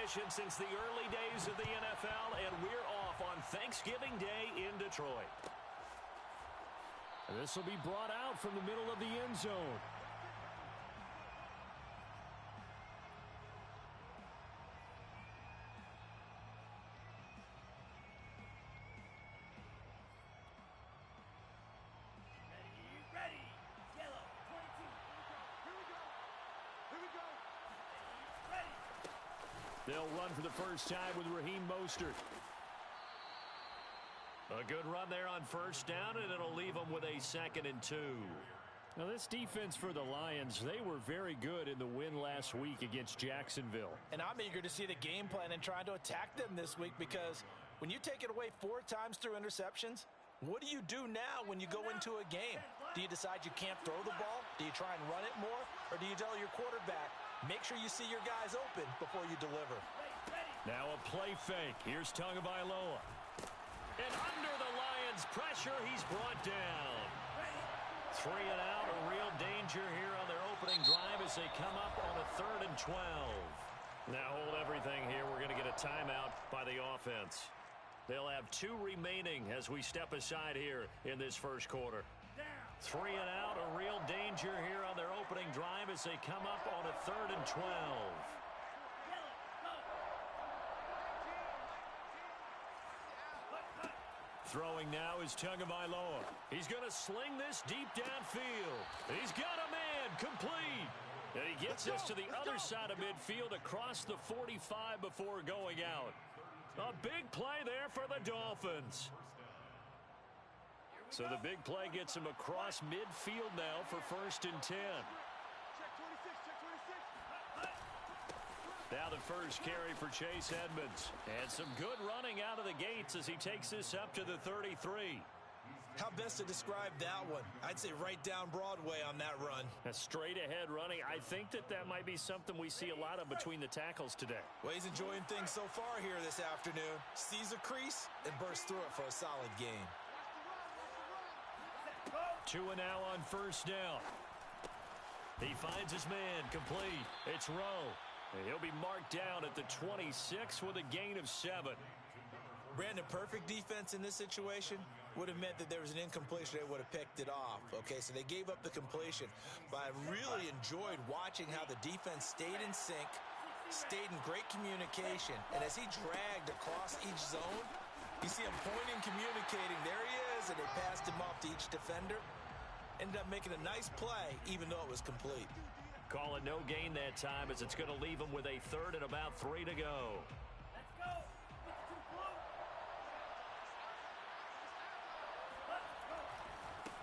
tradition since the early days of the NFL, and we're off on Thanksgiving Day in Detroit. This will be brought out from the middle of the end zone. Ready. Yellow, 22. Here we go. Here we go. Ready. They'll run for the first time with Raheem Mostert. A good run there on first down, and it'll leave them with a 2nd and 2. Now, this defense for the Lions, they were very good in the win last week against Jacksonville. And I'm eager to see the game plan and trying to attack them this week, because when you take it away 4 times through interceptions, what do you do now when you go into a game? Do you decide you can't throw the ball? Do you try and run it more? Or do you tell your quarterback, make sure you see your guys open before you deliver? Now a play fake. Here's Tagovailoa. And under the Lions' pressure, he's brought down. 3 and out, a real danger here on their opening drive as they come up on a 3rd and 12. Now hold everything here. We're going to get a timeout by the offense. They'll have 2 remaining as we step aside here in this first quarter. 3 and out, a real danger here on their opening drive as they come up on a 3rd and 12. Throwing now is Tagovailoa. He's going to sling this deep downfield. He's got a man complete. And he gets this to the other side of midfield across the 45 before going out. A big play there for the Dolphins. So the big play gets him across midfield now for 1st and 10. Now the first carry for Chase Edmonds. And some good running out of the gates as he takes this up to the 33. How best to describe that one? I'd say right down Broadway on that run. A straight ahead running. I think that might be something we see a lot of between the tackles today. Well, he's enjoying things so far here this afternoon. Sees a crease and bursts through it for a solid gain. 2 and now on first down. He finds his man complete. It's Rowe. He'll be marked down at the 26 with a gain of 7. Brandon, perfect defense in this situation would have meant that there was an incompletion. They would have picked it off. Okay, so they gave up the completion. But I really enjoyed watching how the defense stayed in sync, stayed in great communication. And as he dragged across each zone, you see him pointing, communicating. There he is, and they passed him off to each defender. Ended up making a nice play, even though it was complete. Call it no gain that time as it's going to leave him with a 3rd and about 3 to go. Let's go.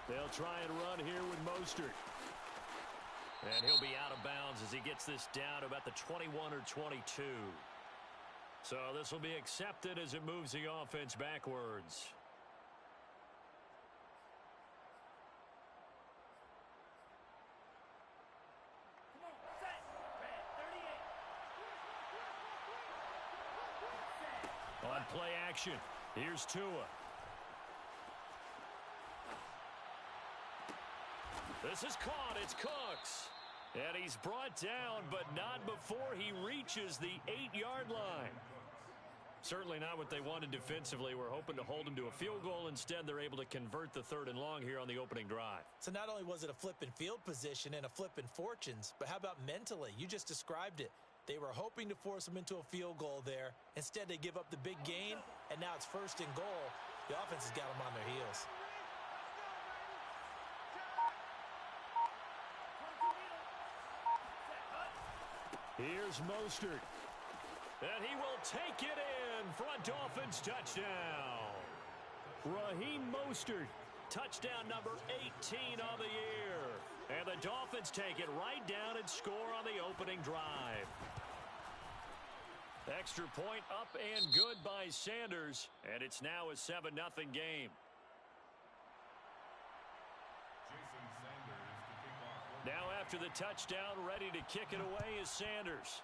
They'll try and run here with Mostert. And he'll be out of bounds as he gets this down to about the 21 or 22. So this will be accepted as it moves the offense backwards. On play action, here's Tua. This is caught. It's Cooks. And he's brought down, but not before he reaches the 8-yard line. Certainly not what they wanted defensively. We're hoping to hold him to a field goal. Instead, they're able to convert the 3rd and long here on the opening drive. So not only was it a flip in field position and a flip in fortunes, but how about mentally? You just described it. They were hoping to force him into a field goal there. Instead, they give up the big gain, and now it's 1st and goal. The offense has got them on their heels. Here's Mostert. And he will take it in for a Dolphins touchdown. Raheem Mostert. Touchdown number 18 on the year. And the Dolphins take it right down and score on the opening drive. Extra point up and good by Sanders. And it's now a 7-0 game. Now after the touchdown, ready to kick it away is Sanders.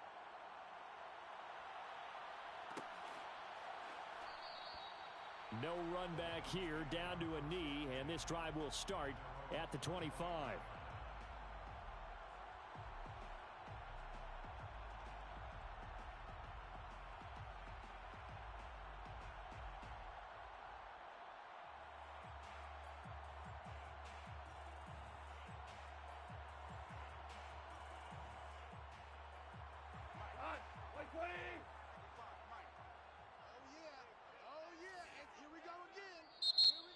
No run back here, down to a knee, and this drive will start at the 25.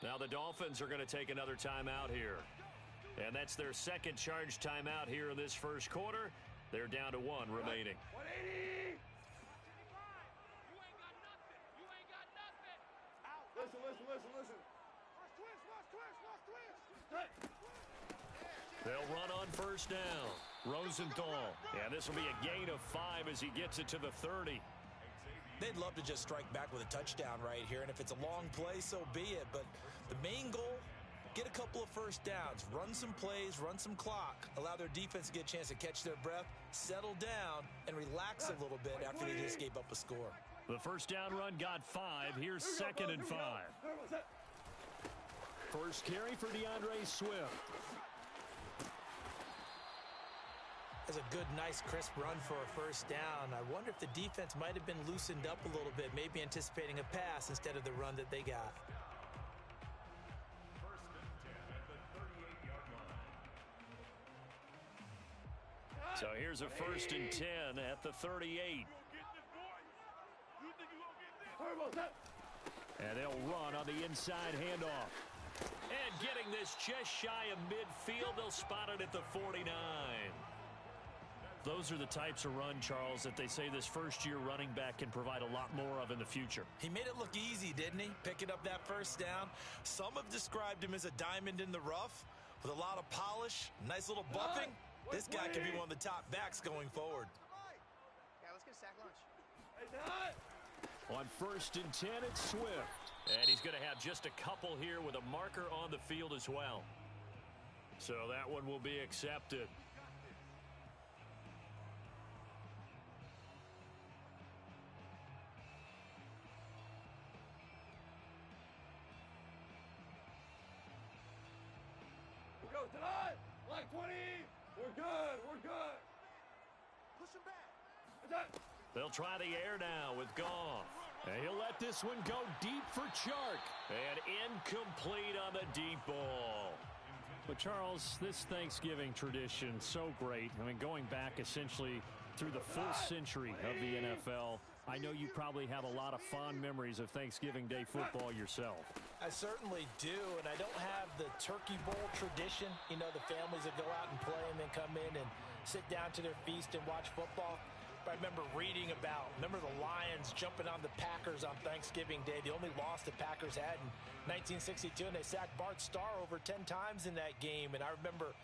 Now the Dolphins are going to take another timeout here. And that's their second charge timeout here in this first quarter. They're down to one remaining. 180. Listen. They'll run on first down. Rosenthal. And this will be a gain of 5 as he gets it to the 30. They'd love to just strike back with a touchdown right here, and if it's a long play, so be it. But the main goal, get a couple of first downs, run some plays, run some clock, allow their defense to get a chance to catch their breath, settle down, and relax a little bit after they just gave up a score. The first down run got 5. Here's second and 5. First carry for DeAndre Swift. That's a good, nice, crisp run for a first down. I wonder if the defense might have been loosened up a little bit, maybe anticipating a pass instead of the run that they got. First and 10 at the 38-yard line. So here's a first and 10 at the 38. And they'll run on the inside handoff. And getting this just shy of midfield, they'll spot it at the 49. Those are the types of run, Charles, that they say this first-year running back can provide a lot more of in the future. He made it look easy, didn't he? Picking up that first down. Some have described him as a diamond in the rough with a lot of polish, nice little buffing. This guy could be one of the top backs going forward. Yeah, let's get a sack lunch. On first and 10, it's Swift. And he's going to have just a couple here with a marker on the field as well. So that one will be accepted. Go tonight. Like 20. We're good. Push him back. They'll try the air now with Goff. And he'll let this one go deep for Chark. And incomplete on the deep ball. But, Charles, this Thanksgiving tradition, so great. I mean, going back essentially through the full century of the NFL, I know you probably have a lot of fond memories of Thanksgiving Day football yourself. I certainly do, and I don't have the Turkey Bowl tradition. You know, the families that go out and play and then come in and sit down to their feast and watch football. But I remember reading remember the Lions jumping on the Packers on Thanksgiving Day. The only loss the Packers had in 1962, and they sacked Bart Starr over 10 times in that game. And I remember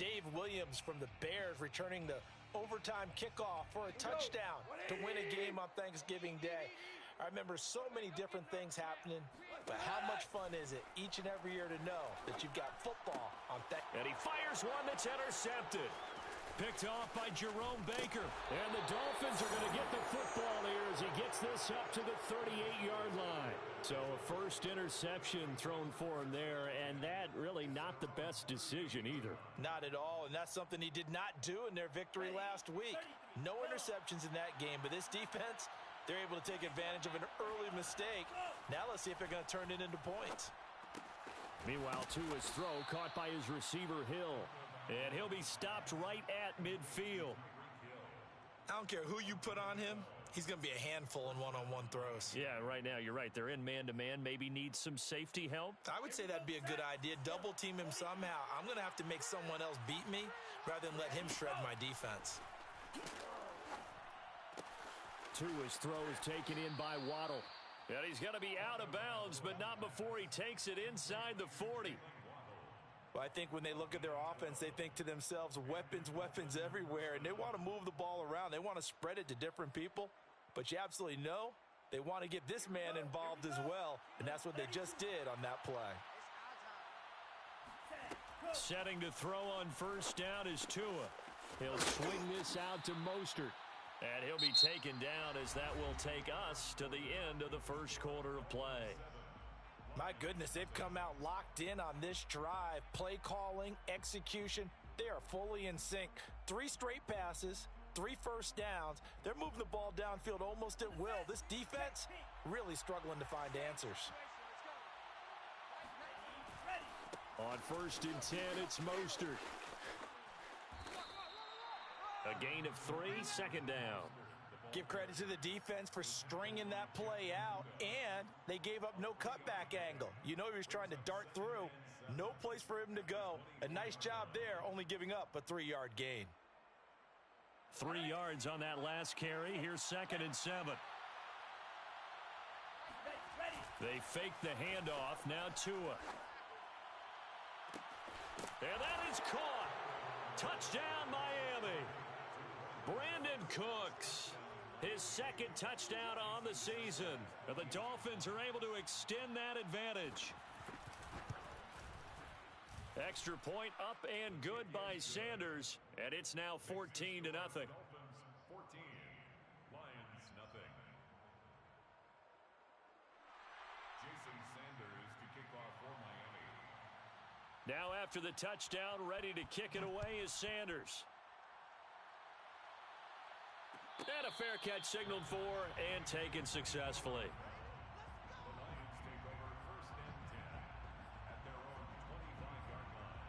Dave Williams from the Bears returning the overtime kickoff for a touchdown to win a game on Thanksgiving Day. I remember so many different things happening, but how much fun is it each and every year to know that you've got football on And he fires one that's intercepted. Picked off by Jerome Baker. And the Dolphins are going to get the football here as he gets this up to the 38-yard line. So a first interception thrown for him there, and that really not the best decision either. Not at all, and that's something he did not do in their victory last week. No interceptions in that game, but this defense, they're able to take advantage of an early mistake. Now let's see if they're going to turn it into points. Meanwhile, Tua's throw caught by his receiver, Hill. And he'll be stopped right at midfield. I don't care who you put on him. He's going to be a handful in one-on-one throws. Yeah, right now, you're right. They're in man-to-man. Maybe need some safety help. I would say that'd be a good idea. Double team him somehow. I'm going to have to make someone else beat me rather than let him shred my defense. Tua's throw is taken in by Waddle. And he's going to be out of bounds, but not before he takes it inside the 40. Well, I think when they look at their offense, they think to themselves, weapons everywhere, and they want to move the ball around. They want to spread it to different people, but you absolutely know they want to get this man involved as well, and that's what they just did on that play. Setting to throw on first down is Tua. He'll swing this out to Mostert, and he'll be taken down as that will take us to the end of the first quarter of play. My goodness, they've come out locked in on this drive. Play calling, execution, they are fully in sync. 3 straight passes, 3 first downs. They're moving the ball downfield almost at will. This defense really struggling to find answers. On first and 10, it's Mostert. A gain of 3, second down. Give credit to the defense for stringing that play out, and they gave up no cutback angle. You know he was trying to dart through. No place for him to go. A nice job there, only giving up a 3-yard gain. 3 yards on that last carry. Here's 2nd and 7. They fake the handoff. Now Tua. And that is caught. Touchdown, Miami. Brandon Cooks, his 2nd touchdown on the season. And the Dolphins are able to extend that advantage. Extra point up and good by Sanders, and it's now 14-0. Dolphins 14, Lions nothing. Jason Sanders to kick off for Miami. Now after the touchdown, ready to kick it away is Sanders. And a fair catch signaled for and taken successfully. The Lions take over 1st and 10 at their own 25-yard line.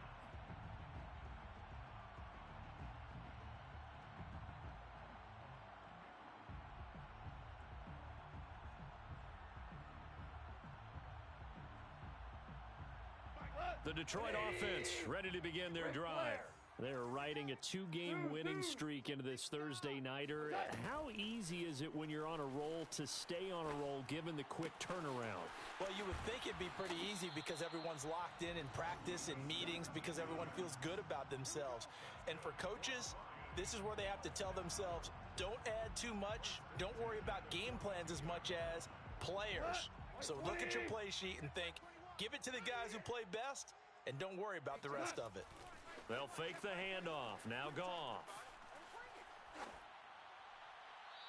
The Detroit offense ready to begin their drive. They're riding a 2-game winning streak into this Thursday nighter. How easy is it when you're on a roll to stay on a roll given the quick turnaround? Well, you would think it'd be pretty easy because everyone's locked in practice and meetings because everyone feels good about themselves. And for coaches, this is where they have to tell themselves, don't add too much. Don't worry about game plans as much as players. So look at your play sheet and think, give it to the guys who play best and don't worry about the rest of it. They'll fake the handoff. Now Goff.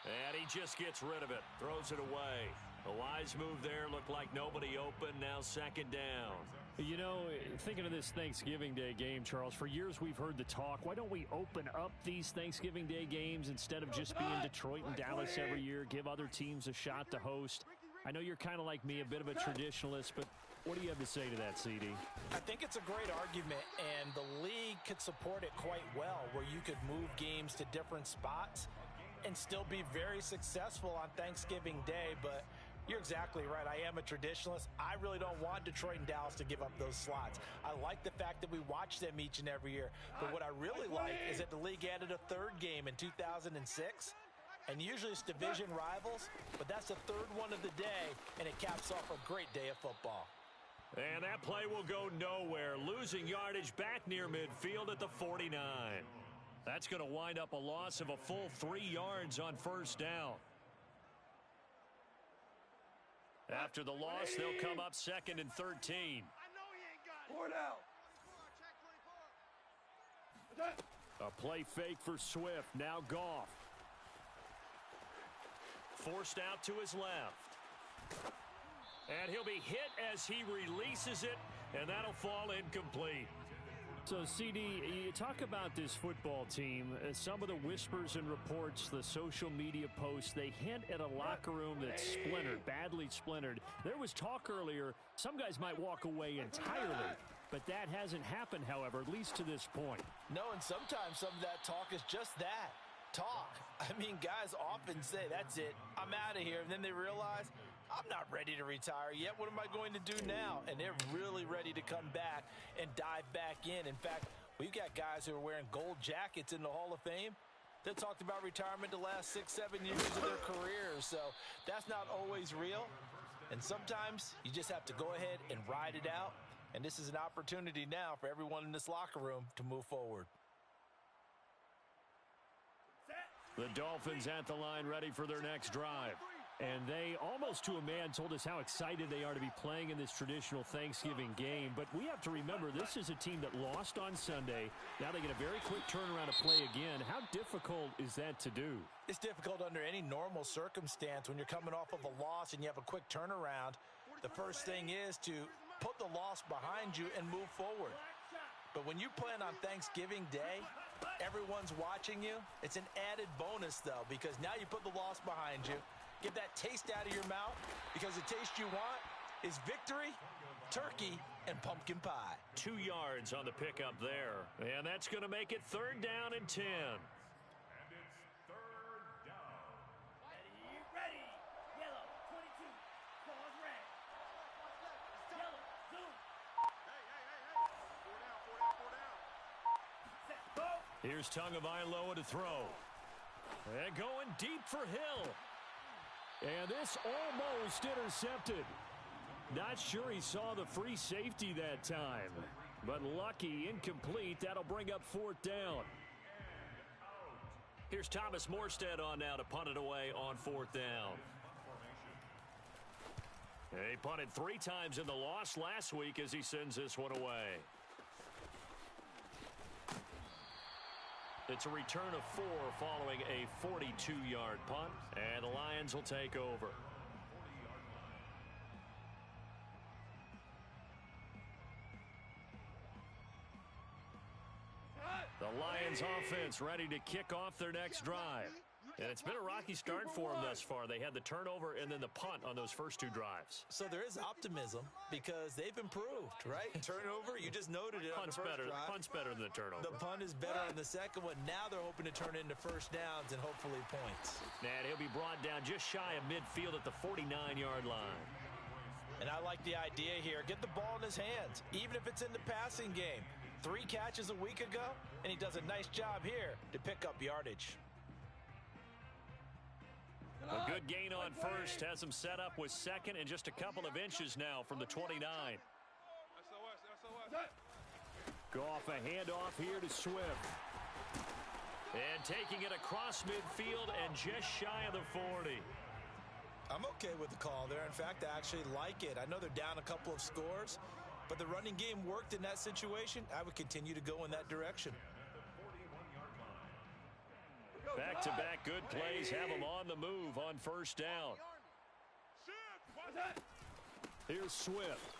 And he just gets rid of it. Throws it away. A wise move there. Looked like nobody open. Now 2nd down. You know, thinking of this Thanksgiving Day game, Charles, for years we've heard the talk, why don't we open up these Thanksgiving Day games instead of just being Detroit and Dallas every year, give other teams a shot to host? I know you're kind of like me, a bit of a traditionalist, but what do you have to say to that, CD? I think it's a great argument, and the league could support it quite well, where you could move games to different spots and still be very successful on Thanksgiving Day. But you're exactly right. I am a traditionalist. I really don't want Detroit and Dallas to give up those slots. I like the fact that we watch them each and every year. But what I really like is that the league added a 3rd game in 2006. And usually it's division rivals, but that's the 3rd one of the day, and it caps off a great day of football. And that play will go nowhere. Losing yardage back near midfield at the 49. That's going to wind up a loss of a full 3 yards on 1st down. After the loss, they'll come up 2nd and 13. I know he ain't got it. 4 down. A play fake for Swift. Now Goff. Forced out to his left. And he'll be hit as he releases it, and that'll fall incomplete. So, CD, you talk about this football team, some of the whispers and reports, the social media posts, they hint at a locker room that's splintered, badly splintered. There was talk earlier, some guys might walk away entirely, but that hasn't happened, however, at least to this point. No, and sometimes some of that talk is just that, talk. I mean, guys often say, that's it, I'm out of here, and then they realize, I'm not ready to retire yet. What am I going to do now? And they're really ready to come back and dive back in. In fact, we've got guys who are wearing gold jackets in the Hall of Fame that talked about retirement the last 6-7 years of their careers. So that's not always real. And sometimes you just have to go ahead and ride it out. And this is an opportunity now for everyone in this locker room to move forward. The Dolphins at the line ready for their next drive. And they, almost to a man, told us how excited they are to be playing in this traditional Thanksgiving game. But we have to remember, this is a team that lost on Sunday. Now they get a very quick turnaround to play again. How difficult is that to do? It's difficult under any normal circumstance when you're coming off of a loss and you have a quick turnaround. The first thing is to put the loss behind you and move forward. But when you plan on Thanksgiving Day, everyone's watching you. It's an added bonus, though, because now you put the loss behind you. Get that taste out of your mouth, because the taste you want is victory, turkey, and pumpkin pie. 2 yards on the pickup there. And that's going to make it 3rd down and 10. And it's 3rd down. Here's Tagovailoa to throw. And going deep for Hill. And this almost intercepted. Not sure he saw the free safety that time. But lucky, incomplete. That'll bring up 4th down. Here's Thomas Morstead on now to punt it away on 4th down. He punted 3 times in the loss last week as he sends this one away. It's a return of 4 following a 42-yard punt, and the Lions will take over. The Lions offense ready to kick off their next drive. And it's been a rocky start for them thus far. They had the turnover and then the punt on those first 2 drives. So there is optimism because they've improved, right? Turnover, you just noted it on the first drive. Punt's better than the turnover. The punt is better on the second one. Now they're hoping to turn it into first downs and hopefully points. And he'll be brought down just shy of midfield at the 49-yard line. And I like the idea here. Get the ball in his hands, even if it's in the passing game. 3 catches a week ago, and he does a nice job here to pick up yardage. A good gain on first has him set up with second and just a couple of inches now from the 29. Goff a handoff here to Swift. And taking it across midfield and just shy of the 40. I'm okay with the call there. In fact, I actually like it. I know they're down a couple of scores, but the running game worked in that situation. I would continue to go in that direction. Back-to-back good plays have them on the move on first down. Here's Swift.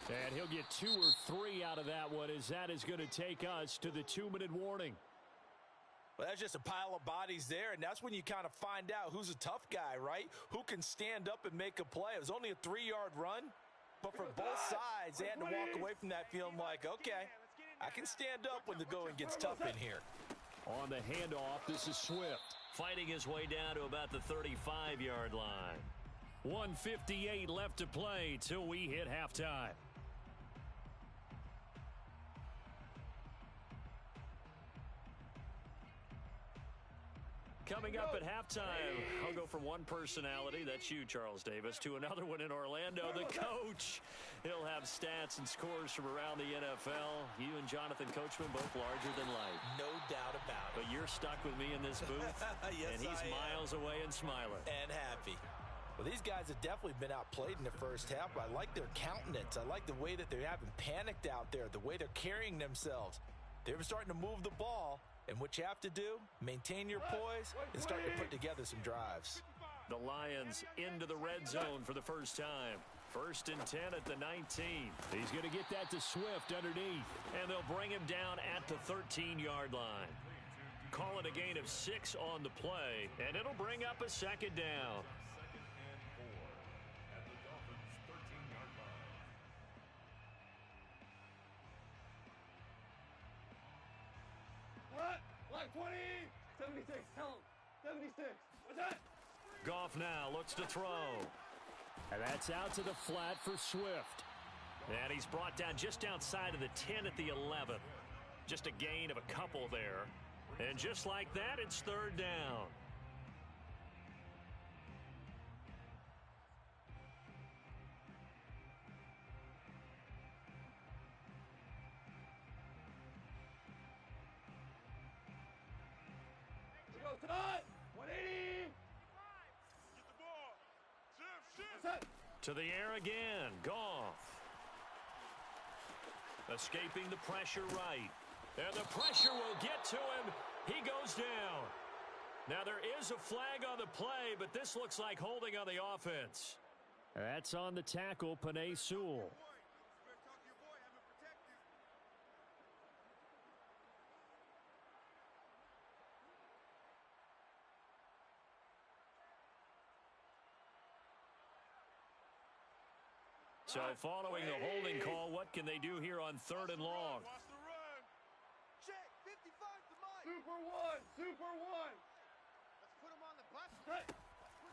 And he'll get 2 or 3 out of that one as that is going to take us to the 2-minute warning. Well, that's just a pile of bodies there, and that's when you kind of find out who's a tough guy, right? Who can stand up and make a play. It was only a 3-yard run, but for both sides, they had to walk away from that feeling like, okay, I can stand up when the going gets tough in here. On the handoff, this is Swift. Fighting his way down to about the 35-yard line. 1:58 left to play till we hit halftime. Coming up at halftime, I'll go from one personality, that's you, Charles Davis, to another one in Orlando, the coach. He'll have stats and scores from around the NFL. You and Jonathan Coachman both larger than life. No doubt about it. But you're stuck with me in this booth, yes, and he's miles away and smiling. And happy. Well, these guys have definitely been outplayed in the first half. I like their countenance. I like the way that they haven't panicked out there, the way they're carrying themselves. They're starting to move the ball. And what you have to do, maintain your poise and start to put together some drives. The Lions into the red zone for the first time. 1st and 10 at the 19. He's going to get that to Swift underneath. And they'll bring him down at the 13-yard line. Call it a gain of 6 on the play, and it'll bring up a 2nd down. Like 20, 76, tell him, 76, what's that? Goff now looks to throw. And that's out to the flat for Swift. And he's brought down just outside of the 10 at the 11. Just a gain of a couple there. And just like that, it's 3rd down. Tonight, 180. Get the ball. Shift. Set. To the air again. Goff. Escaping the pressure right. And the pressure will get to him. He goes down. Now there is a flag on the play, but this looks like holding on the offense. That's on the tackle, Penei Sewell. So following the holding call, what can they do here on 3rd and long? Watch the run. Check, 55 to Mike. Super one. Let's put him on the bus. Hey.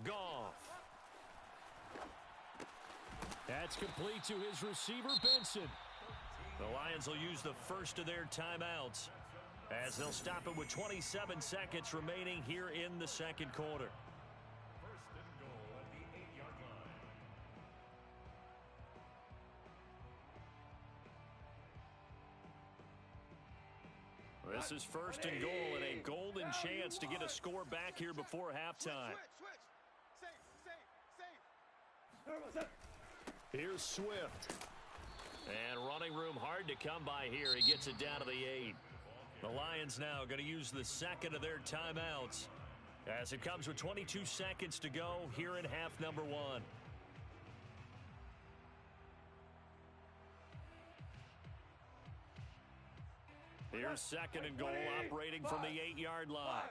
Goff. That's complete to his receiver, Benson. The Lions will use the first of their timeouts as they'll stop it with 27 seconds remaining here in the second quarter. First and goal at the 8-yard line. This is first and goal and a golden chance to get a score back here before halftime. Here's Swift. And running room hard to come by here. He gets it down to the 8. The Lions now going to use the second of their timeouts as it comes with 22 seconds to go here in half number 1. Here's second and goal, operating from the 8-yard line.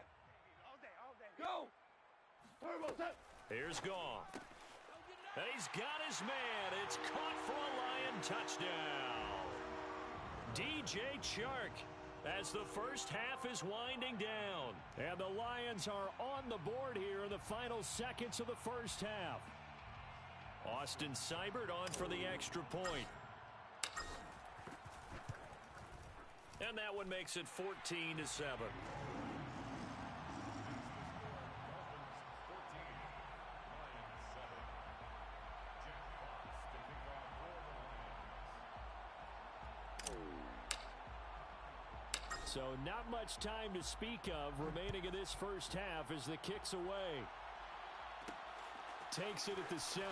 Go! Here's Goff. And he's got his man. It's caught for a Lion touchdown. DJ Chark as the first half is winding down. And the Lions are on the board here in the final seconds of the first half. Austin Seibert on for the extra point. And that one makes it 14-7. So not much time to speak of remaining in this first half as the kick's away. Takes it at the 7.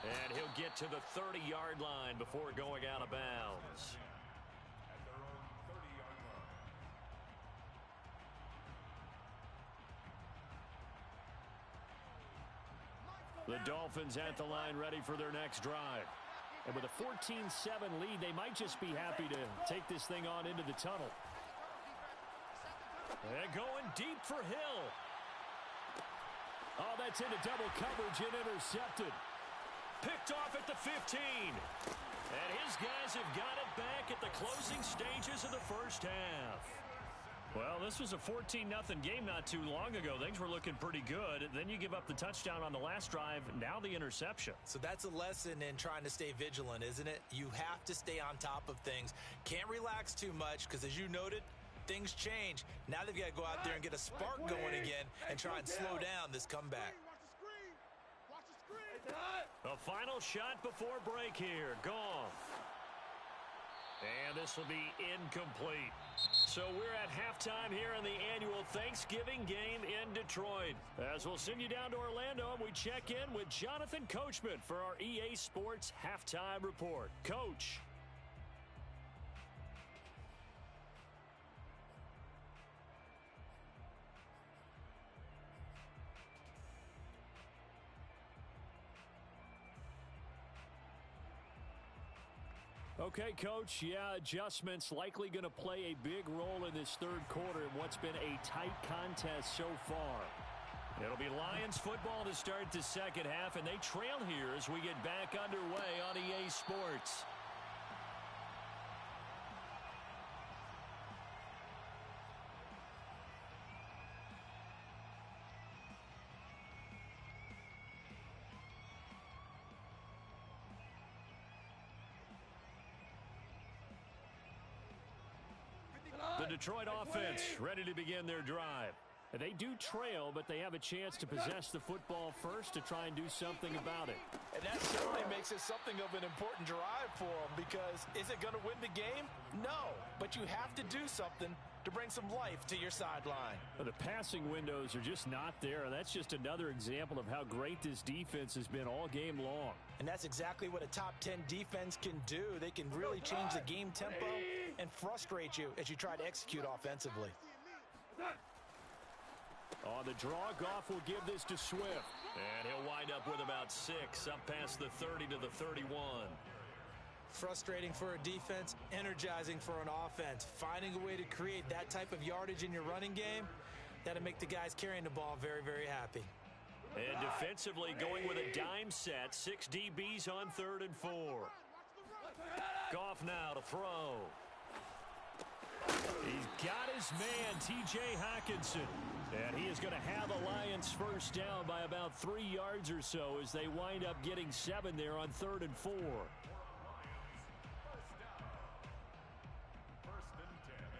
And he'll get to the 30-yard line before going out of bounds. At their own 30-yard line. The Dolphins at the line ready for their next drive. And with a 14-7 lead, they might just be happy to take this thing on into the tunnel. And going deep for Hill. Oh, that's into double coverage and intercepted. Picked off at the 15. And his guys have got it back at the closing stages of the first half. Well, this was a 14-0 game not too long ago. Things were looking pretty good. Then you give up the touchdown on the last drive. Now the interception. So that's a lesson in trying to stay vigilant, isn't it? You have to stay on top of things. Can't relax too much because, as you noted, things change. Now they've got to go out there and get a spark going again and try and slow down this comeback. The final shot before break here. Gone. And this will be incomplete. So we're at halftime here in the annual Thanksgiving game in Detroit. As we'll send you down to Orlando and we check in with Jonathan Coachman for our EA Sports Halftime Report. Coach. Okay, Coach, yeah, adjustments likely going to play a big role in this third quarter in what's been a tight contest so far. It'll be Lions football to start the second half, and they trail here as we get back underway on EA Sports. The Detroit offense ready to begin their drive. They do trail, but they have a chance to possess the football first to try and do something about it. And that certainly makes it something of an important drive for them, because is it going to win the game? No, but you have to do something to bring some life to your sideline. The passing windows are just not there. That's just another example of how great this defense has been all game long. And that's exactly what a top 10 defense can do. They can really change the game tempo and frustrate you as you try to execute offensively. On the draw, Goff will give this to Swift. And he'll wind up with about 6, up past the 30 to the 31. Frustrating for a defense, energizing for an offense. Finding a way to create that type of yardage in your running game, that'll make the guys carrying the ball very, very happy. And defensively going with a dime set, 6 DBs on 3rd and 4. Goff now to throw. He's got his man, T.J. Hockenson. And he is going to have the Lions first down by about 3 yards or so as they wind up getting 7 there on 3rd and 4. First and 10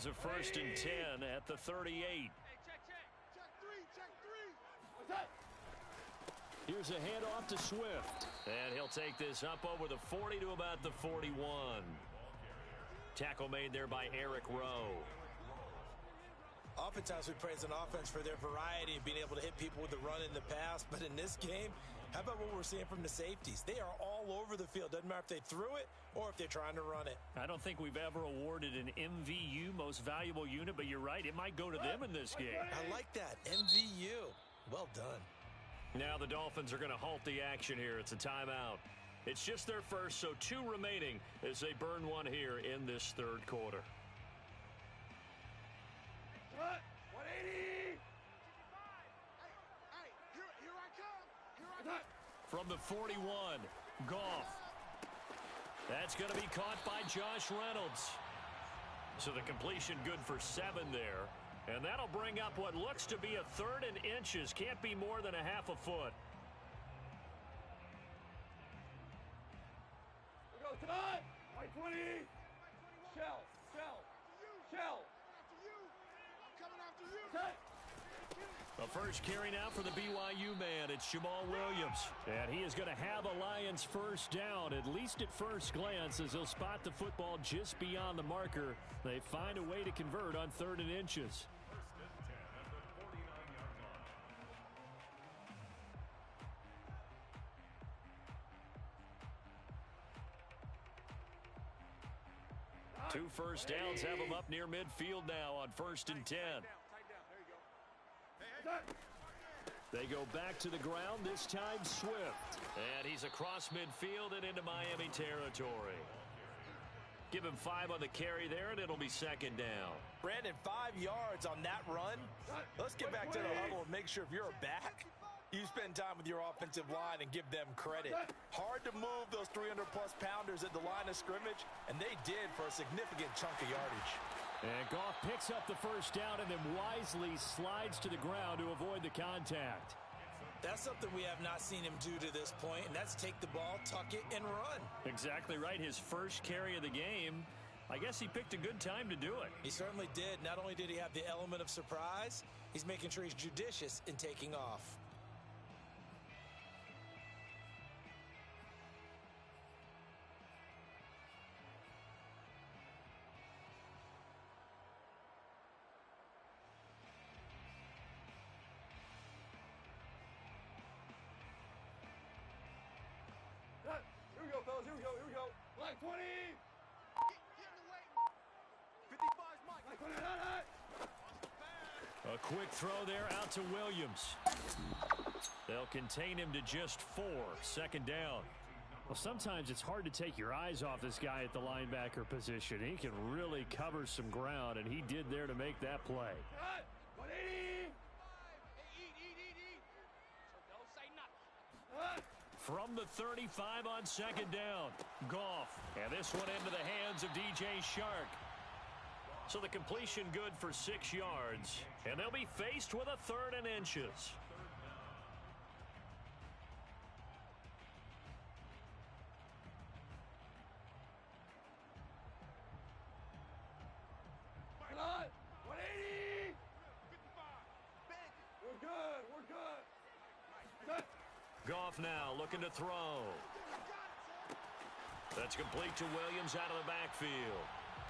Here's a 1st and 10 at the 38. Hey, check. Check three. What's that? Here's a handoff to Swift. And he'll take this up over the 40 to about the 41. Tackle made there by Eric Rowe. Oftentimes we praise an offense for their variety and being able to hit people with the run in the pass. But in this game, how about what we're seeing from the safeties? They are all over the field. Doesn't matter if they threw it or if they're trying to run it. I don't think we've ever awarded an MVU, most valuable unit, but you're right. It might go to them in this game. I like that. MVU. Well done. Now the Dolphins are going to halt the action here. It's a timeout. It's just their first, so 2 remaining as they burn one here in this 3rd quarter. What? 180! Hey, here I come. From the 41, Goff. That's going to be caught by Josh Reynolds. So the completion good for 7 there. And that'll bring up what looks to be a 3rd and inches. Can't be more than a half a foot. We go, Todd! White 20! Shell! I'm coming after you! Set! The first carry now for the BYU man. It's Jamal Williams. And he is going to have a Lions 1st down, at least at first glance, as they'll spot the football just beyond the marker. They find a way to convert on 3rd and inches. 2 first downs have them up near midfield now on 1st and 10. They go back to the ground, this time Swift. And he's across midfield and into Miami territory. Give him 5 on the carry there, and it'll be 2nd down. Brandon, 5 yards on that run. Let's get back to the huddle and make sure if you're a back, you spend time with your offensive line and give them credit. Hard to move those 300-plus pounders at the line of scrimmage, and they did for a significant chunk of yardage. And Goff picks up the 1st down and then wisely slides to the ground to avoid the contact. That's something we have not seen him do to this point, and that's take the ball, tuck it, and run. Exactly right. His first carry of the game. I guess he picked a good time to do it. He certainly did. Not only did he have the element of surprise, he's making sure he's judicious in taking off. Here we go, fellas. Here we go. Black 20! Get in the way! 55's Mike. Black 20, hot. A quick throw there out to Williams. They'll contain him to just 4. 2nd down. Well, sometimes it's hard to take your eyes off this guy at the linebacker position. He can really cover some ground, and he did there to make that play. Hot! 180! Eat. So don't say nothing. Hot! From the 35 on 2nd down, Goff. And this one into the hands of DJ Shark. So the completion good for 6 yards. And they'll be faced with a 3rd and inches. Come on! 180! 55! We're good. Set! Goff now looking to throw. That's complete to Williams out of the backfield.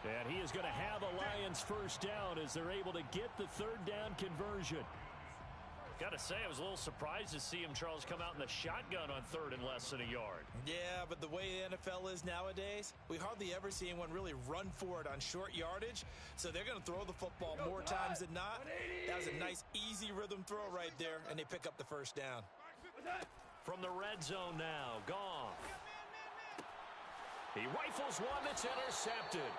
And he is going to have a Lions 1st down as they're able to get the 3rd down conversion. Got to say, I was a little surprised to see him, Charles, come out in the shotgun on 3rd and less than a yard. Yeah, but the way the NFL is nowadays, we hardly ever see anyone really run for it on short yardage. So they're going to throw the football more times than not. That was a nice, easy rhythm throw right there, and they pick up the 1st down. From the red zone now, Goff. He rifles one that's intercepted.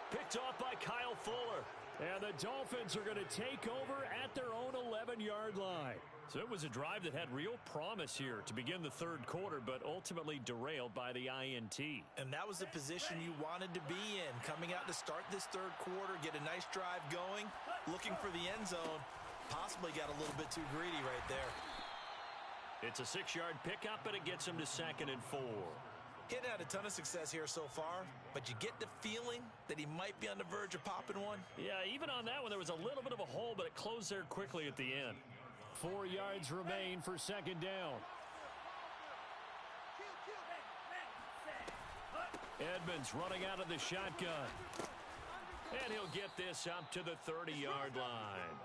Picked off by Kyle Fuller. And the Dolphins are going to take over at their own 11-yard line. So it was a drive that had real promise here to begin the 3rd quarter, but ultimately derailed by the INT. And that was the position you wanted to be in. Coming out to start this 3rd quarter, get a nice drive going, looking for the end zone. Possibly got a little bit too greedy right there. It's a 6-yard pickup, and it gets him to 2nd and 4. He hadn't had a ton of success here so far, but you get the feeling that he might be on the verge of popping one. Yeah, even on that one, there was a little bit of a hole, but it closed there quickly at the end. 4 yards remain for second down. Edmonds running out of the shotgun. And he'll get this up to the 30-yard line.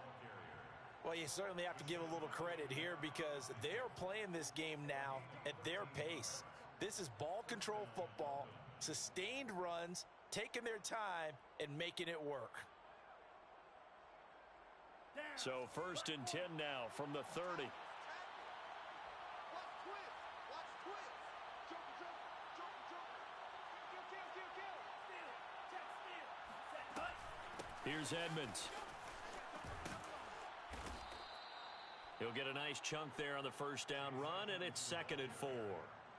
Well, you certainly have to give a little credit here because they are playing this game now at their pace. This is ball control football, sustained runs, taking their time, and making it work. So 1st and 10 now from the 30. Here's Edmonds. He'll get a nice chunk there on the first down run, and it's 2nd and 4.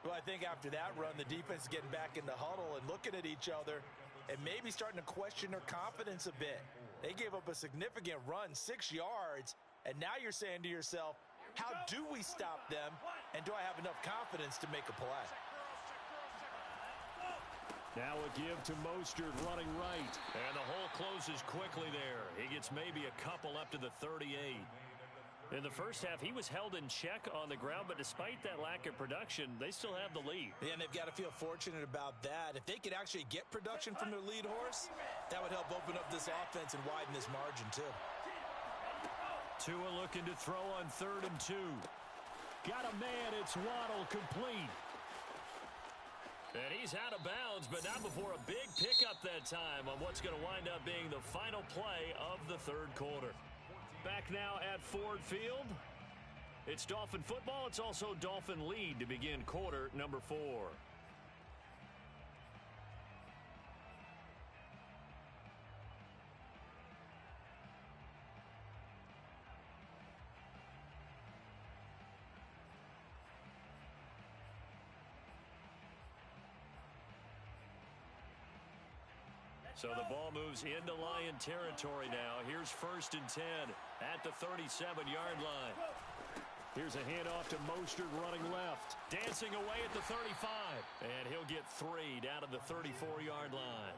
Well, I think after that run, the defense is getting back in the huddle and looking at each other and maybe starting to question their confidence a bit. They gave up a significant run, 6 yards, and now you're saying to yourself, how do we stop them, and do I have enough confidence to make a play? Now a give to Mostert running right. And the hole closes quickly there. He gets maybe a couple up to the 38. In the first half, he was held in check on the ground, but despite that lack of production, they still have the lead. Yeah, and they've got to feel fortunate about that. If they could actually get production from their lead horse, that would help open up this offense and widen this margin too. Tua looking to throw on 3rd and 2. Got a man, it's Waddle, complete. And he's out of bounds, but not before a big pickup that time on what's going to wind up being the final play of the 3rd quarter. Back now at Ford Field. It's Dolphin football. It's also Dolphin lead to begin quarter number 4. So the ball moves into Lion territory now. Here's 1st and 10 at the 37-yard line. Here's a handoff to Mostert running left. Dancing away at the 35. And he'll get 3 down to the 34-yard line.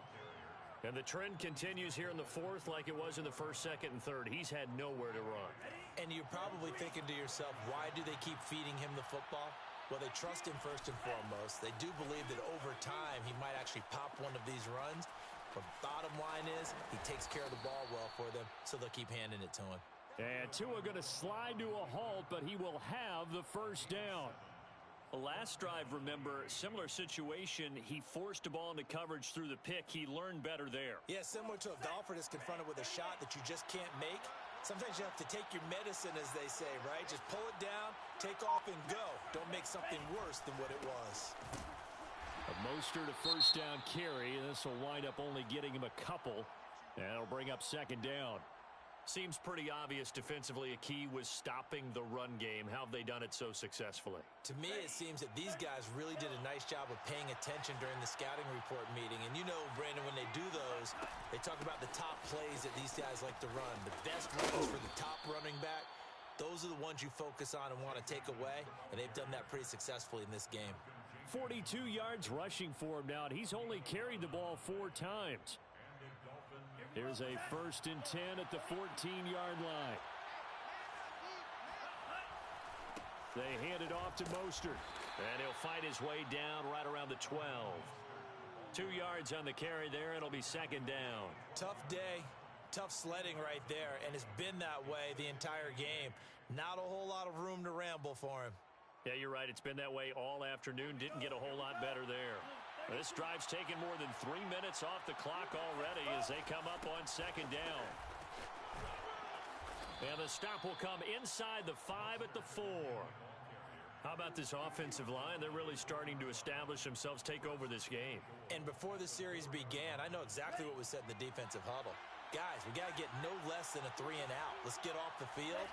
And the trend continues here in the 4th like it was in the 1st, 2nd, and 3rd. He's had nowhere to run. And you're probably thinking to yourself, why do they keep feeding him the football? Well, they trust him first and foremost. They do believe that over time he might actually pop one of these runs. But bottom line is, he takes care of the ball well for them, so they'll keep handing it to him. And Tua going to slide to a halt, but he will have the first down. The last drive, remember, similar situation. He forced the ball into coverage through the pick. He learned better there. Yeah, similar to a golfer that's confronted with a shot that you just can't make. Sometimes you have to take your medicine, as they say, right? Just pull it down, take off, and go. Don't make something worse than what it was. A Mostert a first down carry, and this will wind up only getting him a couple. And it'll bring up 2nd down. Seems pretty obvious defensively a key was stopping the run game. How have they done it so successfully? To me, it seems that these guys really did a nice job of paying attention during the scouting report meeting. And you know, Brandon, when they do those, they talk about the top plays that these guys like to run. The best runs for the top running back. Those are the ones you focus on and want to take away. And they've done that pretty successfully in this game. 42 yards rushing for him now, and he's only carried the ball 4 times. Here's a 1st and 10 at the 14-yard line. They hand it off to Mostert. And he'll fight his way down right around the 12. 2 yards on the carry there. It'll be 2nd down. Tough day, tough sledding right there, and it's been that way the entire game. Not a whole lot of room to ramble for him. Yeah, you're right. It's been that way all afternoon. Didn't get a whole lot better there. This drive's taken more than 3 minutes off the clock already as they come up on 2nd down. And the stop will come inside the 5 at the 4. How about this offensive line? They're really starting to establish themselves, take over this game. And before the series began, I know exactly what was said in the defensive huddle. Guys, we got to get no less than a 3 and out. Let's get off the field.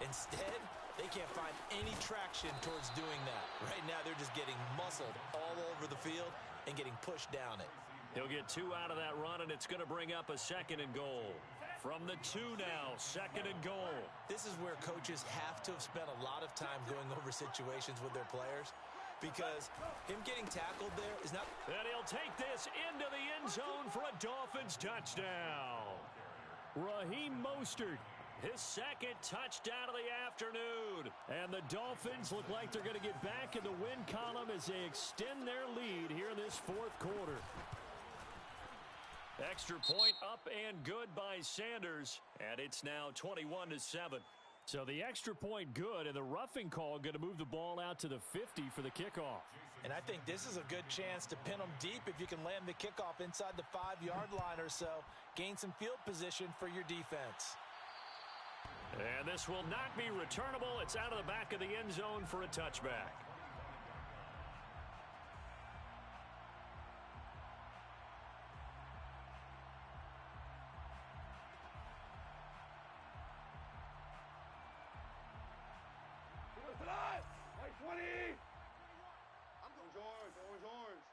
Instead, they can't find any traction towards doing that. Right now, they're just getting muscled all over the field and getting pushed down it. He'll get 2 out of that run, and it's going to bring up a 2nd and goal. From the 2 now, 2nd and goal. This is where coaches have to have spent a lot of time going over situations with their players. because him getting tackled there is not... And he'll take this into the end zone for a Dolphins touchdown. Raheem Mostert, His second touchdown of the afternoon. and the Dolphins look like they're going to get back in the win column as they extend their lead here in this fourth quarter. Extra point up and good by Sanders, and it's now 21-7. So the extra point good, and the roughing call going to move the ball out to the 50 for the kickoff. And I think this is a good chance to pin them deep if you can land the kickoff inside the 5-yard line or so. Gain some field position for your defense. And this will not be returnable. It's out of the back of the end zone for a touchback. Tonight, like 20. I'm going orange, orange, orange.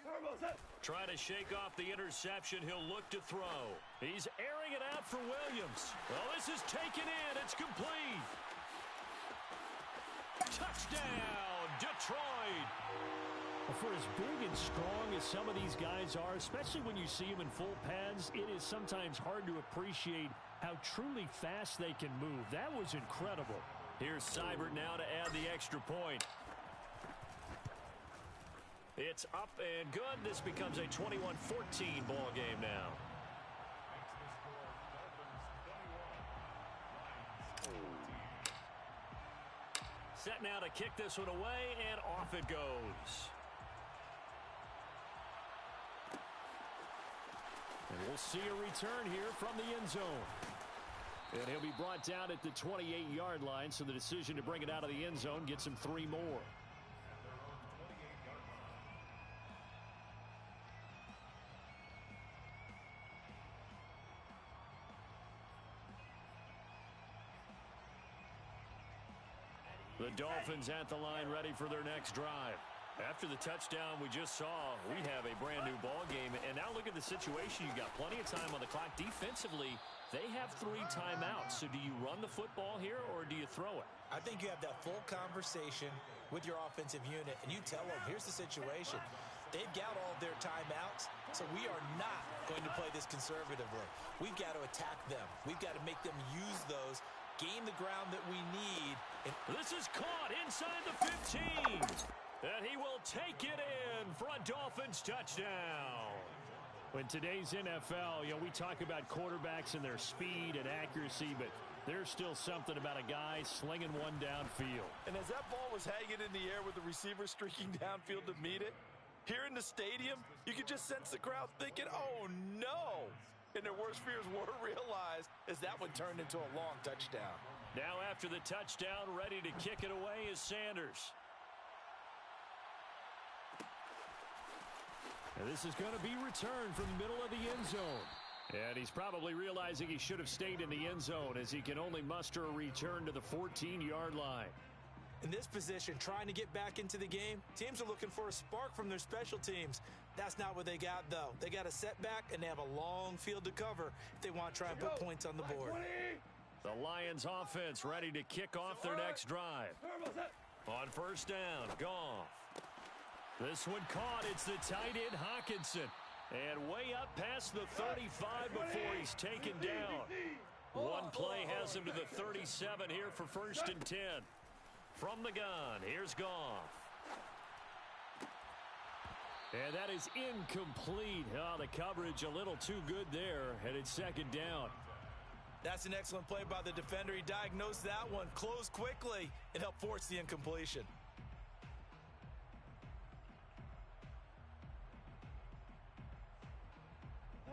Turbo set. Try to shake off the interception. He'll look to throw. He's airing it out for Williams. Well, this is taken in. It's complete. Touchdown, Detroit. For as big and strong as some of these guys are, especially when you see them in full pads, it is sometimes hard to appreciate how truly fast they can move. That was incredible. Here's Seibert now to add the extra point. It's up and good. This becomes a 21-14 ball game now. Set now to kick this one away, and off it goes. And we'll see a return here from the end zone. And he'll be brought down at the 28-yard line, so the decision to bring it out of the end zone gets him 3 more. The Dolphins at the line ready for their next drive. After the touchdown we just saw, we have a brand new ball game. And now look at the situation. You got plenty of time on the clock. Defensively, they have 3 timeouts. So do you run the football here or do you throw it? I think you have that full conversation with your offensive unit, and you tell them, here's the situation. They've got all of their timeouts, so we are not going to play this conservatively. We've got to attack them. We've got to make them use those, gain the ground that we need. And this is caught inside the 15. And he will take it in for a Dolphins touchdown. In today's NFL, we talk about quarterbacks and their speed and accuracy, but there's still something about a guy slinging one downfield. And as that ball was hanging in the air with the receiver streaking downfield to meet it, here in the stadium, you could just sense the crowd thinking, oh, no. And their worst fears were realized as that one turned into a long touchdown. Now after the touchdown, ready to kick it away is Sanders. And this is going to be returned from the middle of the end zone. And he's probably realizing he should have stayed in the end zone as he can only muster a return to the 14-yard line. In this position, trying to get back into the game, teams are looking for a spark from their special teams. That's not what they got, though. They got a setback, and they have a long field to cover if they want to try and put points on the board. The Lions offense ready to kick off their next drive. On first down, Goff. This one caught. It's the tight end, Hockenson. And way up past the 35 before he's taken down. One play has him to the 37 here for 1st and 10. From the gun, here's Goff. And that is incomplete. Oh, the coverage a little too good there, and it's 2nd down. That's an excellent play by the defender. He diagnosed that one, closed quickly, and helped force the incompletion.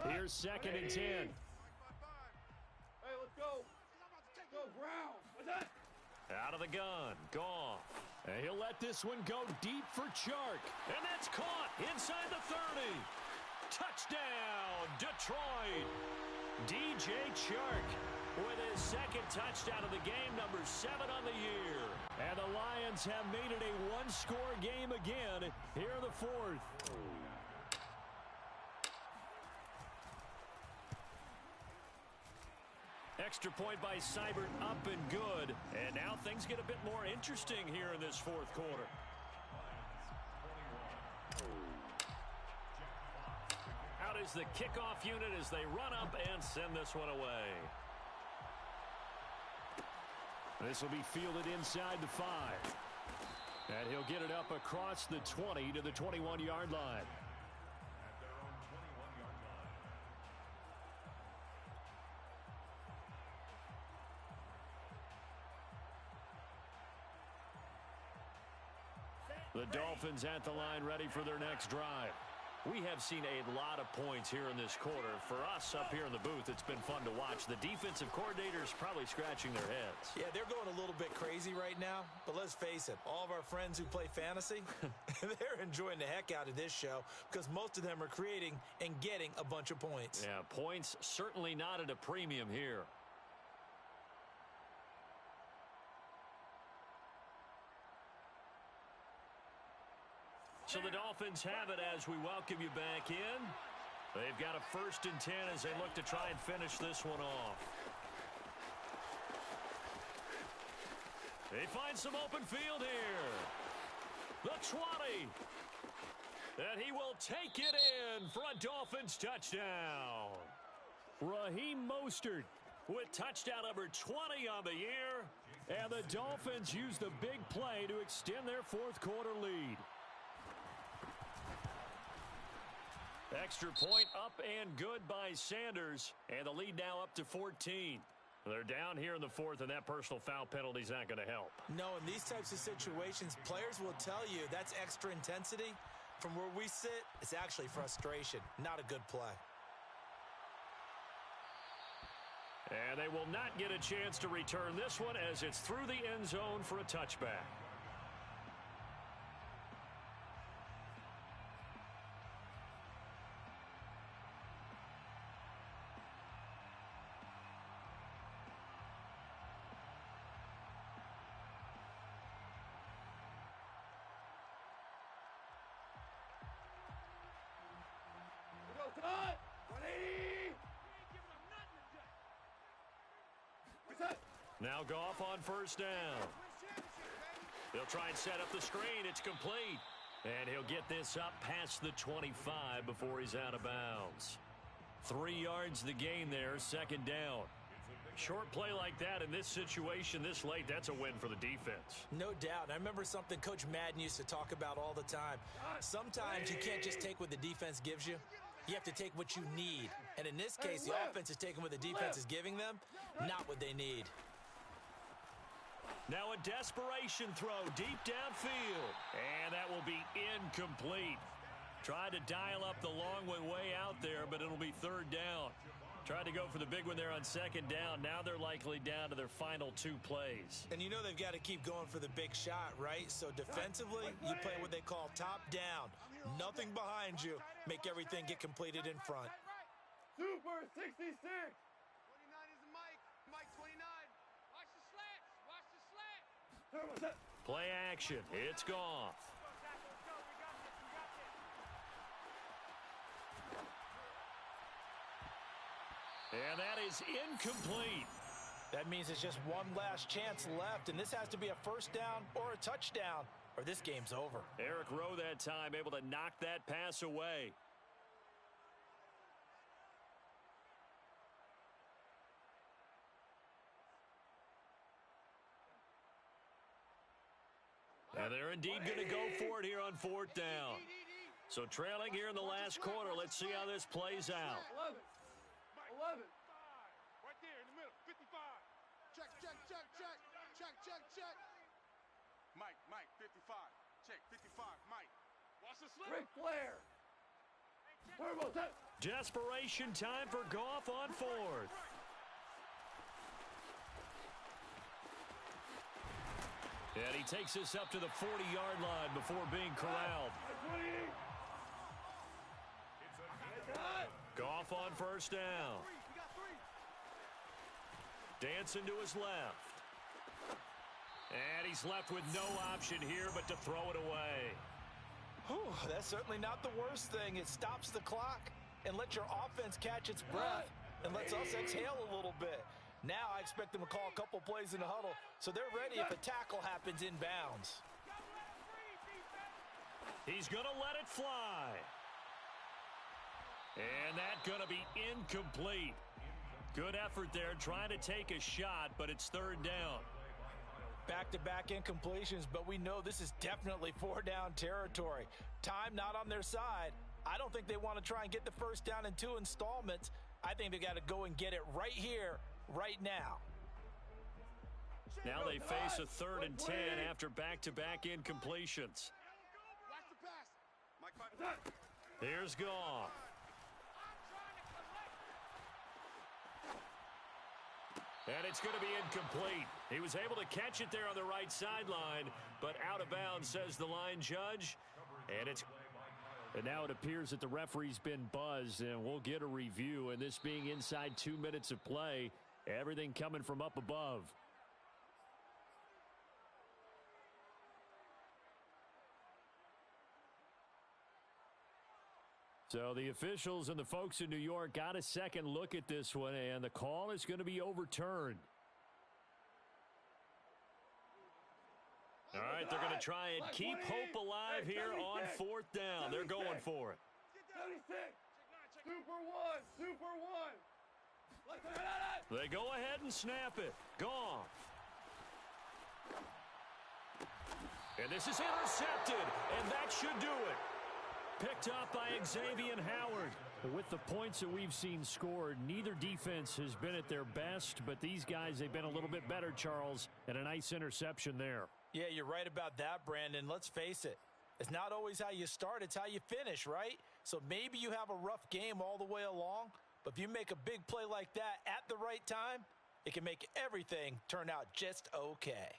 Here's 2nd and 10. Hey, let's go. Go, Brown. What's that? Out of the gun, Goff. And he'll let this one go deep for Chark. And that's caught inside the 30. Touchdown, Detroit. DJ Chark with his 2nd touchdown of the game, number 7 on the year. And the Lions have made it a one-score game again here in the 4th. Extra point by Seibert, up and good. And now things get a bit more interesting here in this 4th quarter. is the kickoff unit as they run up and send this one away. This will be fielded inside the 5. And he'll get it up across the 20 to the 21-yard line. At their own 21-yard line. The Dolphins at the line ready for their next drive. We have seen a lot of points here in this quarter. For us up here in the booth, it's been fun to watch. The defensive coordinators probably scratching their heads. Yeah, they're going a little bit crazy right now, but let's face it, all of our friends who play fantasy, they're enjoying the heck out of this show because most of them are creating and getting a bunch of points. Yeah, points certainly not at a premium here. So the Dolphins have it as we welcome you back in. They've got a 1st and 10 as they look to try and finish this one off. They find some open field here. The 20. And he will take it in for a Dolphins touchdown. Raheem Mostert With touchdown number 20 on the year. and the Dolphins use the big play to extend their 4th quarter lead. Extra point up and good by Sanders. And the lead now up to 14. They're down here in the 4th, and that personal foul penalty is not going to help. No, in these types of situations, players will tell you that's extra intensity. From where we sit, it's actually frustration, not a good play. And they will not get a chance to return this one as it's through the end zone for a touchback. Time! 180! Now Goff on 1st down. They'll try and set up the screen. It's complete. And he'll get this up past the 25 before he's out of bounds. 3 yards the gain there, 2nd down. Short play like that in this situation this late, that's a win for the defense. No doubt. I remember something Coach Madden used to talk about all the time. Sometimes you can't just take what the defense gives you. You have to take what you need. And in this case, the offense is taking what the defense is giving them, not what they need. Now a desperation throw deep downfield. And that will be incomplete. Tried to dial up the long one way out there, but it'll be 3rd down. Tried to go for the big one there on 2nd down. Now they're likely down to their final 2 plays. And you know they've got to keep going for the big shot, right? So defensively, you play what they call top down. Nothing behind you. Make everything get completed in front. Super 66! 29 is Mike. Mike 29. Watch the slats. Watch the slats. Turbo set! Play action. It's Goff. And that is incomplete. That means it's just one last chance left, and this has to be a 1st down or a touchdown, or this game's over. Eric Rowe that time able to knock that pass away. And they're indeed going to go for it here on 4th down. So trailing here in the last quarter. Let's see how this plays out. 11! 11! Right there in the middle, 55. Check, check, check, check. Check, check, check. Mike, 55. Check, 55, Mike. Watch the slip. Ric Flair! Turbo set! Desperation time for Goff on 4th. And he takes this up to the 40-yard line before being corralled. 20! Goff on 1st down. Dancing to his left. And he's left with no option here but to throw it away. Whew, that's certainly not the worst thing. It stops the clock and lets your offense catch its breath and lets us exhale a little bit. Now I expect them to call a couple plays in the huddle so they're ready if a tackle happens inbounds. He's going to let it fly. And that going to be incomplete. Good effort there trying to take a shot, but it's third down. Back-to-back incompletions, but we know this is definitely four-down territory. Time not on their side. I don't think they want to try and get the first down in 2 installments. I think they got to go and get it right here, right now. Now they face a 3rd and 10 after back-to-back incompletions. Here's Goff. And it's going to be incomplete. He was able to catch it there on the right sideline, but out of bounds, says the line judge. And now it appears that the referee's been buzzed, and we'll get a review. And this being inside 2 minutes of play, everything coming from up above. So the officials and the folks in New York got a second look at this one, and the call is going to be overturned. All right, they're going to try and keep hope alive here on 4th down. They're going for it. 76. Super one. They go ahead and snap it. Goff. And this is intercepted, and that should do it. Picked up by Xavier Howard. With the points that we've seen scored, neither defense has been at their best, but these guys, they've been a little bit better, Charles, and a nice interception there. Yeah, you're right about that, Brandon. Let's face it. It's not always how you start, it's how you finish, right? So maybe you have a rough game all the way along, but if you make a big play like that at the right time, it can make everything turn out just okay.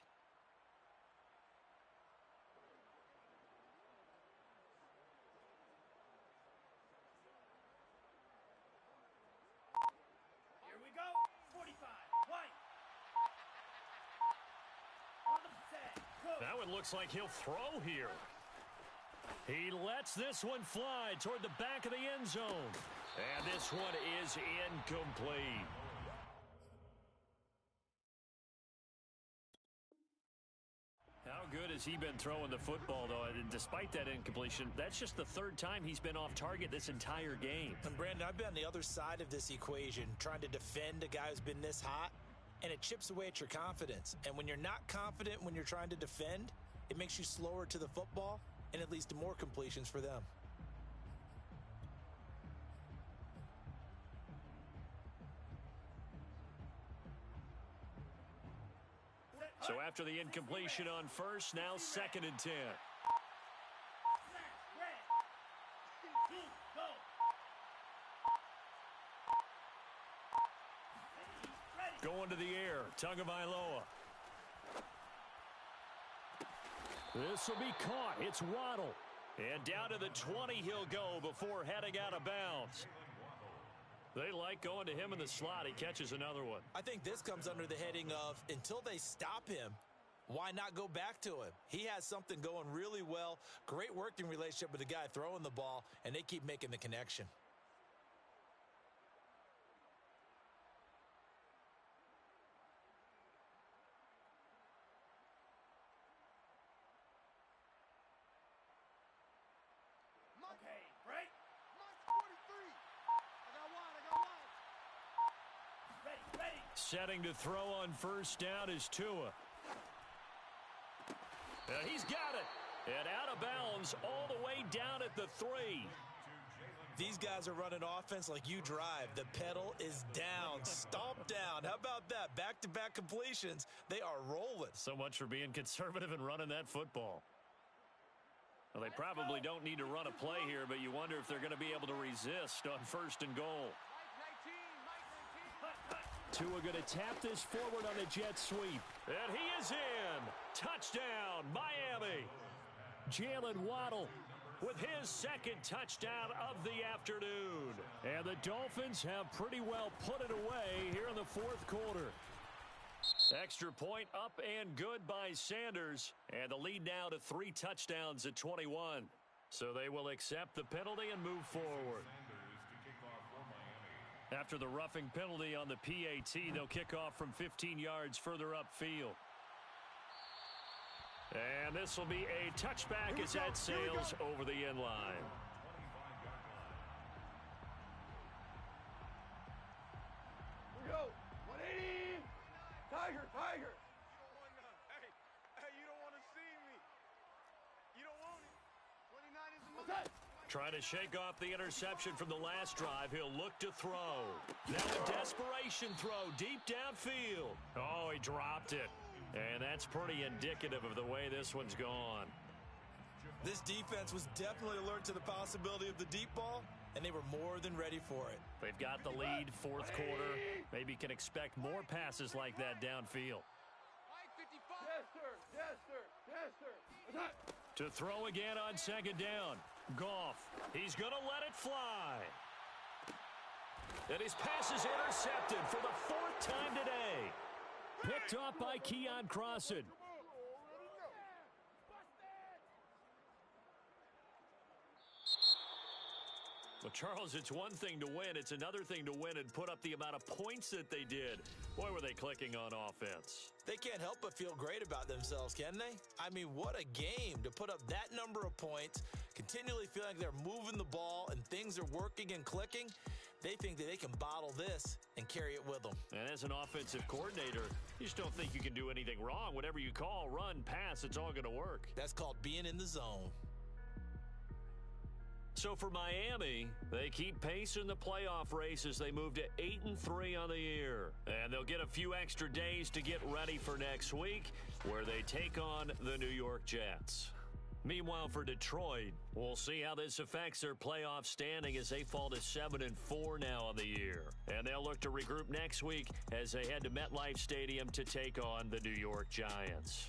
That one looks like he'll throw here. He lets this one fly toward the back of the end zone. And this one is incomplete. How good has he been throwing the football, though? And despite that incompletion, that's just the 3rd time he's been off target this entire game. And Brandon, I've been on the other side of this equation, trying to defend a guy who's been this hot, and it chips away at your confidence. And when you're not confident when you're trying to defend, it makes you slower to the football, and it leads to more completions for them. So after the incompletion on 1st, now 2nd and 10. Going to the air, Tagovailoa. This will be caught. It's Waddle. And down to the 20 he'll go before heading out of bounds. They like going to him in the slot. He catches another one. I think this comes under the heading of, until they stop him, why not go back to him? He has something going really well. Great working relationship with the guy throwing the ball, and they keep making the connection. Setting to throw on 1st down is Tua. He's got it. And out of bounds all the way down at the 3. These guys are running offense like you drive. The pedal is down. Stomp down. How about that? Back-to-back completions. They are rolling. So much for being conservative and running that football. Well, they probably don't need to run a play here, but you wonder if they're going to be able to resist on 1st and goal. Tua going to tap this forward on the jet sweep. And he is in. Touchdown, Miami. Jalen Waddle with his 2nd touchdown of the afternoon. And the Dolphins have pretty well put it away here in the 4th quarter. Extra point up and good by Sanders. And the lead now to 3 touchdowns at 21. So they will accept the penalty and move forward. After the roughing penalty on the PAT, they'll kick off from 15 yards further upfield. And this will be a touchback as that sails over the end line. Trying to shake off the interception from the last drive. He'll look to throw. Now a desperation throw deep downfield. Oh, he dropped it. And that's pretty indicative of the way this one's gone. This defense was definitely alert to the possibility of the deep ball, and they were more than ready for it. They've got the lead, fourth quarter. Maybe can expect more passes like that downfield. Mike 55. Yes, sir. Yes, sir. Yes, sir. To throw again on second down. Goff. He's going to let it fly. And his pass is intercepted for the fourth time today. Picked off by Keon Crossan. Well, Charles, it's one thing to win. It's another thing to win and put up the amount of points that they did. Boy, were they clicking on offense. They can't help but feel great about themselves, can they? I mean, what a game to put up that number of points, continually feeling like they're moving the ball and things are working and clicking. They think that they can bottle this and carry it with them. And as an offensive coordinator, you just don't think you can do anything wrong. Whatever you call, run, pass, it's all going to work. That's called being in the zone. So for Miami, they keep pace in the playoff race as they move to 8-3 on the year. And they'll get a few extra days to get ready for next week, where they take on the New York Jets. Meanwhile, for Detroit, we'll see how this affects their playoff standing as they fall to 7-4 now on the year. And they'll look to regroup next week as they head to MetLife Stadium to take on the New York Giants.